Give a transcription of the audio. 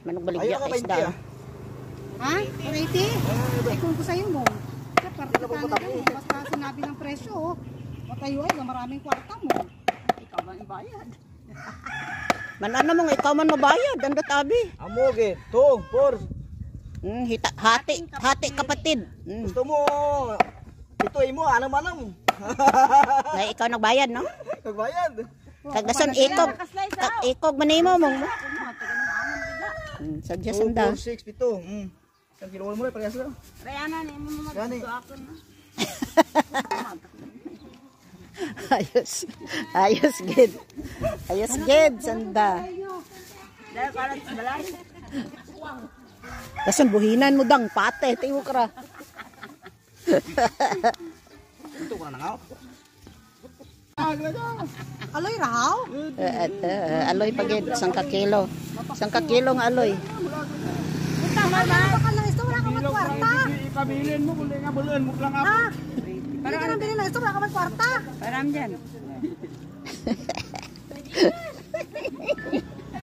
Manok baligya ka isda. Ha? 180? Ay kung ko sa'yo mo. Basta sinabi ng presyo, oh. Matayo ay, maraming kwarta mo. Ikaw ba ibayad? Ano mong ikaw man mabayad, andot abi. Amo gid, 2, 4. Hati kapatid. Gusto mo ito imo anam-anam. Ay ikaw nagbayad no? Nagbayad. Kagdason ikog manimo mong. Sadya sanda. 4, 6, 7. Kan kilo mo parehas lang. Rayana ni mo magdudo ako na. Ayos gid. Ayos gid sanda. Dahil kalat sa balay. Dason buhinan mo dang pate tiwo kra. Ito ka na nga. Aloy raw? Aloy pagid 1 kilo. 1 kilo nga aloy. Tama na. Baka lang ito wala ka magkwarta. Ikabilin mo kundi nga bulan mo lang ako. Hindi ka nang bilhin ng ito wala ka magkwarta. Param dyan.